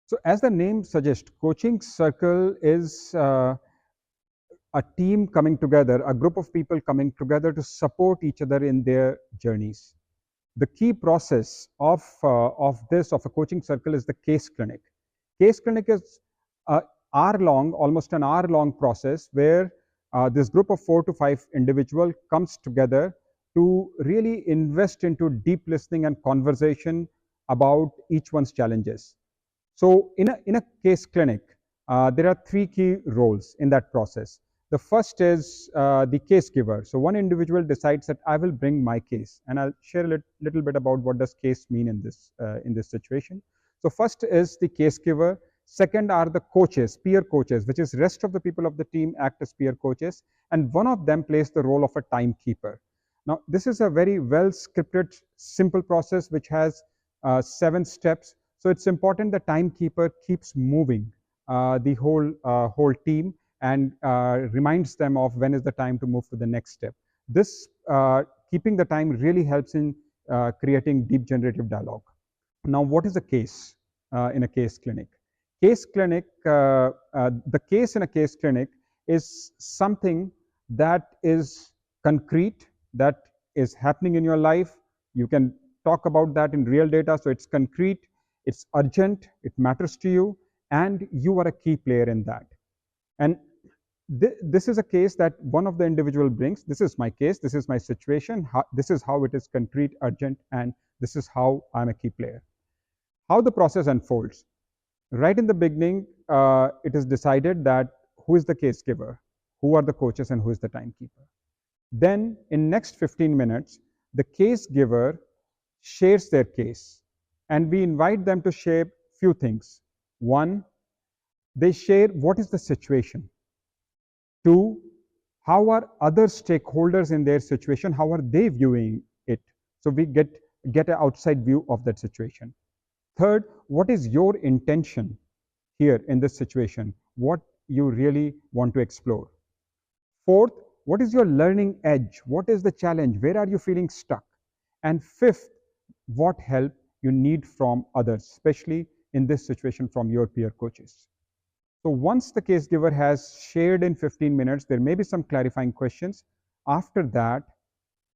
So as the name suggests, coaching circle is a team coming together, a group of people coming together to support each other in their journeys. The key process of a coaching circle is the case clinic. Case clinic is a hour long, almost an hour long process where this group of 4 to 5 individuals comes together to really invest into deep listening and conversation about each one's challenges. So in a case clinic, there are three key roles in that process. The first is the case giver. So one individual decides that I will bring my case, and I'll share a little bit about what does case mean in this situation. So first is the case giver. Second are the coaches, peer coaches, which is rest of the people of the team act as peer coaches, and one of them plays the role of a timekeeper. Now this is a very well scripted, simple process which has 7 steps. So it's important the timekeeper keeps moving the whole team and reminds them of when is the time to move to the next step. This keeping the time really helps in creating deep generative dialogue. Now, what is a case in a case clinic? Case clinic, the case in a case clinic is something that is concrete, that is happening in your life. You can talk about that in real data, so it's concrete, it's urgent, it matters to you, and you are a key player in that. And this is a case that one of the individual brings. This is my case, this is my situation, this is how it is concrete, urgent, and this is how I'm a key player. How the process unfolds. Right in the beginning, it is decided that who is the case giver, who are the coaches, and who is the timekeeper. Then in next 15 minutes, the case giver shares their case, and we invite them to share few things. One, they share what is the situation. Two, how are other stakeholders in their situation, how are they viewing it? So we get an outside view of that situation. Third, what is your intention here in this situation? What you really want to explore. Fourth, what is your learning edge? What is the challenge? Where are you feeling stuck? And fifth, what help you need from others, especially in this situation from your peer coaches. So once the case giver has shared in 15 minutes, there may be some clarifying questions. After that,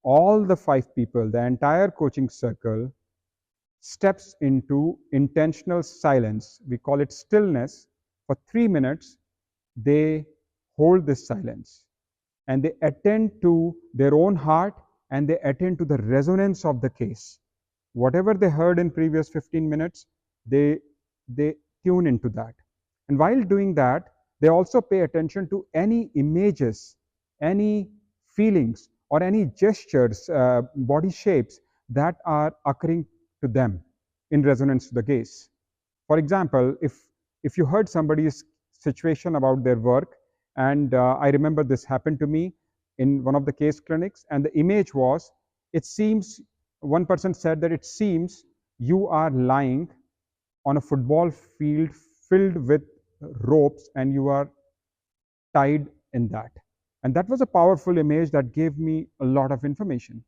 all the 5 people, the entire coaching circle, steps into intentional silence. We call it stillness. For 3 minutes, they hold this silence and they attend to their own heart and they attend to the resonance of the case. Whatever they heard in previous 15 minutes, they tune into that. And while doing that, they also pay attention to any images, any feelings, or any gestures, body shapes that are occurring to them in resonance to the case. For example, if you heard somebody's situation about their work, and I remember this happened to me in one of the case clinics, and the image was, it seems, one person said that it seems you are lying on a football field filled with ropes and you are tied in that. And that was a powerful image that gave me a lot of information.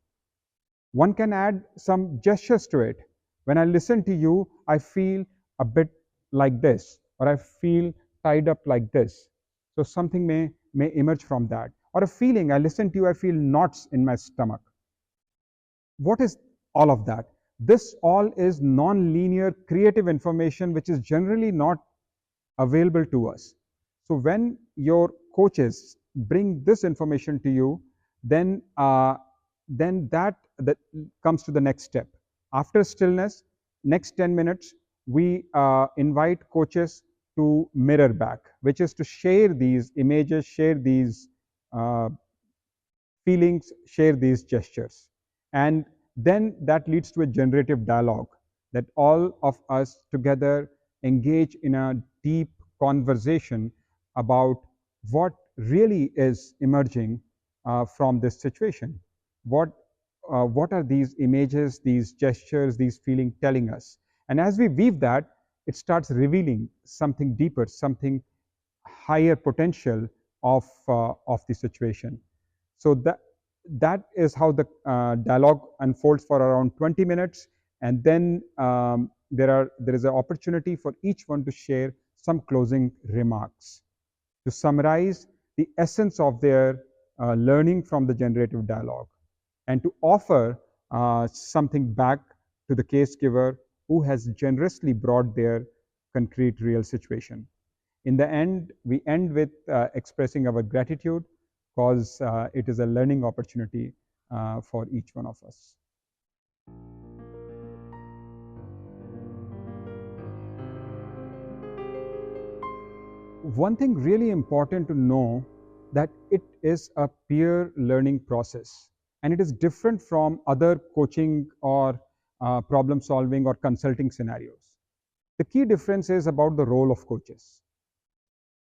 One can add some gestures to it. When I listen to you, I feel a bit like this, or I feel tied up like this. So something may emerge from that. Or a feeling, I listen to you, I feel knots in my stomach. What is all of that? This all is non-linear creative information which is generally not available to us. So when your coaches bring this information to you, then that comes to the next step. After stillness, next 10 minutes, we invite coaches to mirror back, which is to share these images, share these feelings, share these gestures. And then that leads to a generative dialogue that all of us together engage in a deep conversation about what really is emerging from this situation. What are these images, these gestures, these feelings telling us? And as we weave that, it starts revealing something deeper, something higher potential of the situation. So that is how the dialogue unfolds for around 20 minutes, and then there is an opportunity for each one to share some closing remarks to summarize the essence of their learning from the generative dialogue and to offer something back to the case giver who has generously brought their concrete real situation. In the end, we end with expressing our gratitude because it is a learning opportunity for each one of us. One thing really important to know that it is a peer learning process and it is different from other coaching or problem solving or consulting scenarios. The key difference is about the role of coaches.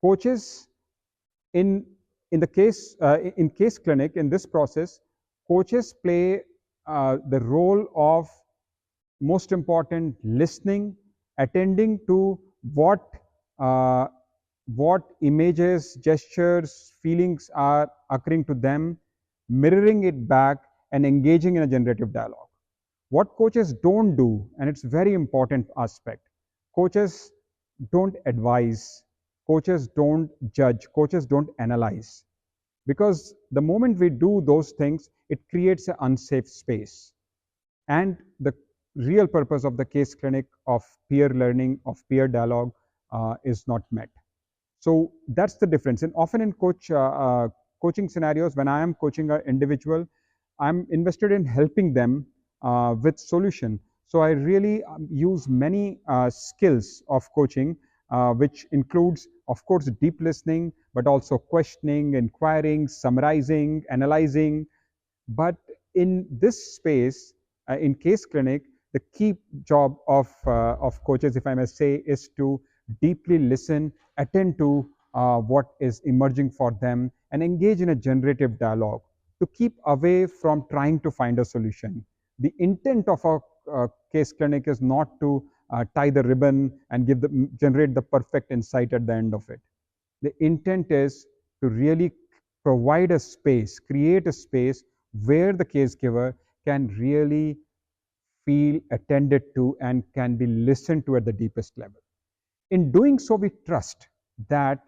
Coaches in the case in case clinic in this process, coaches play the role of most important listening, attending to uh, what images, gestures, feelings are occurring to them, mirroring it back, and engaging in a generative dialogue. What coaches don't do, and it's a very important aspect, coaches don't advise, coaches don't judge, coaches don't analyze. Because the moment we do those things, it creates an unsafe space. And the real purpose of the case clinic of peer learning, of peer dialogue, is not met. So that's the difference. And often in coaching scenarios, when I am coaching an individual, I'm invested in helping them with solution. So I really use many skills of coaching, which includes, of course, deep listening, but also questioning, inquiring, summarizing, analyzing. But in this space, in case clinic, the key job of coaches, if I may say, is to deeply listen, attend to what is emerging for them, and engage in a generative dialogue to keep away from trying to find a solution. The intent of a case clinic is not to tie the ribbon and generate the perfect insight at the end of it. The intent is to really provide a space, create a space where the case giver can really feel attended to and can be listened to at the deepest level. In doing so, we trust that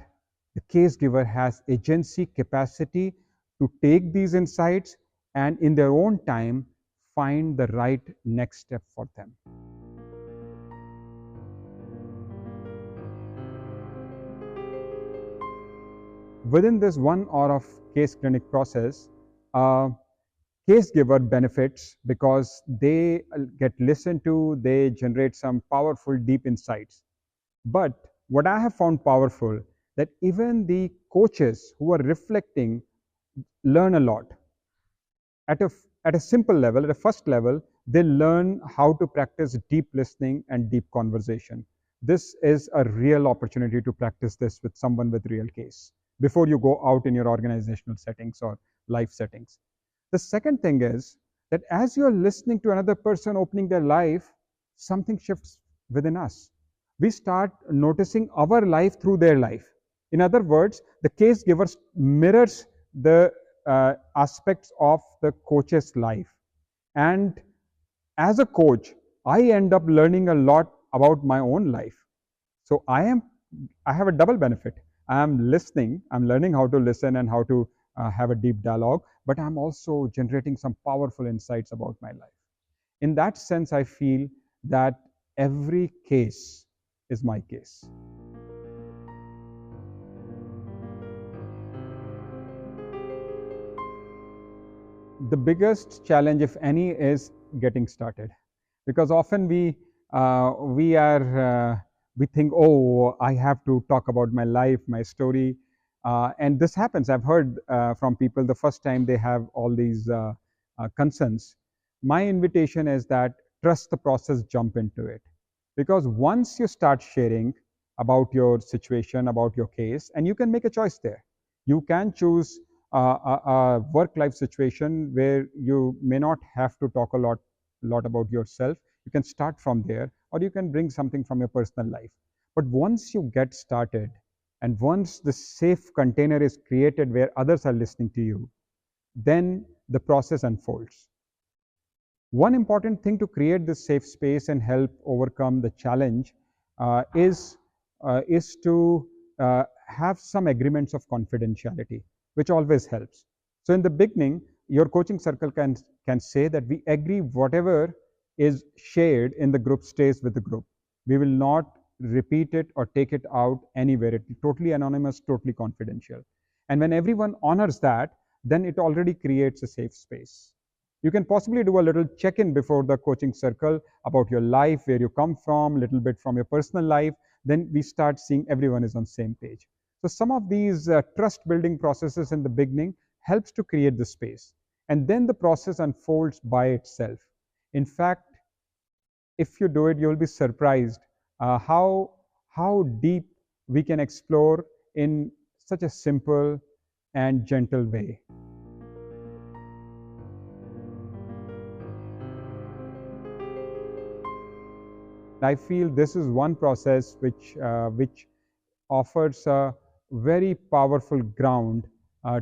the case giver has agency, capacity to take these insights and in their own time find the right next step for them. Within this 1 hour of case clinic process, case giver benefits because they get listened to, they generate some powerful, deep insights. But what I have found powerful that even the coaches who are reflecting learn a lot. At a simple level, at a first level, they learn how to practice deep listening and deep conversation. This is a real opportunity to practice this with someone with real case before you go out in your organizational settings or life settings. The second thing is that as you're listening to another person opening their life, something shifts within us. We start noticing our life through their life. In other words, the case giver mirrors the aspects of the coach's life. And as a coach, I end up learning a lot about my own life. So I have a double benefit. I am listening, I'm learning how to listen and how to have a deep dialogue, but I'm also generating some powerful insights about my life. In that sense, I feel that every case is my case. The biggest challenge, if any, is getting started, because often we think, oh, I have to talk about my life, my story, and this happens. I've heard from people the first time they have all these concerns. My invitation is that trust the process, jump into it, because once you start sharing about your situation, about your case, and you can make a choice there. You can choose a work-life situation where you may not have to talk a lot about yourself. You can start from there, or you can bring something from your personal life. But once you get started, and once the safe container is created where others are listening to you, then the process unfolds. One important thing to create this safe space and help overcome the challenge uh, is is to have some agreements of confidentiality, which always helps. So in the beginning, your coaching circle can say that we agree whatever is shared in the group stays with the group. We will not repeat it or take it out anywhere. It's totally anonymous, totally confidential. And when everyone honors that, then it already creates a safe space. You can possibly do a little check-in before the coaching circle about your life, where you come from, a little bit from your personal life. Then we start seeing everyone is on the same page. So some of these trust building processes in the beginning helps to create the space, and then the process unfolds by itself. In fact, if you do it, you'll be surprised how deep we can explore in such a simple and gentle way. I feel this is one process which offers a very powerful ground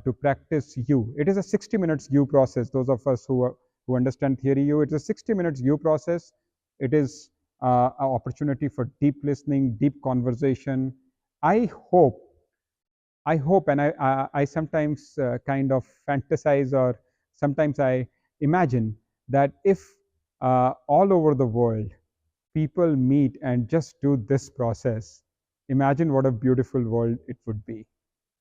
to practice U. It is a 60 minutes U process. Those of us who understand theory U, it's a 60 minutes U process. It is an opportunity for deep listening, deep conversation. I hope, and I sometimes kind of fantasize, or sometimes I imagine that if all over the world people meet and just do this process, imagine what a beautiful world it would be.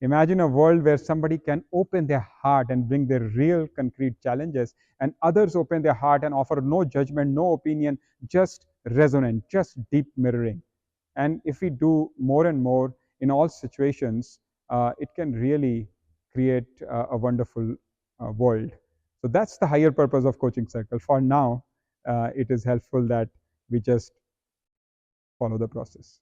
Imagine a world where somebody can open their heart and bring their real concrete challenges, and others open their heart and offer no judgment, no opinion, just resonant, just deep mirroring. And if we do more and more in all situations, it can really create a wonderful world. So that's the higher purpose of coaching circle. For now, it is helpful that we just follow the process.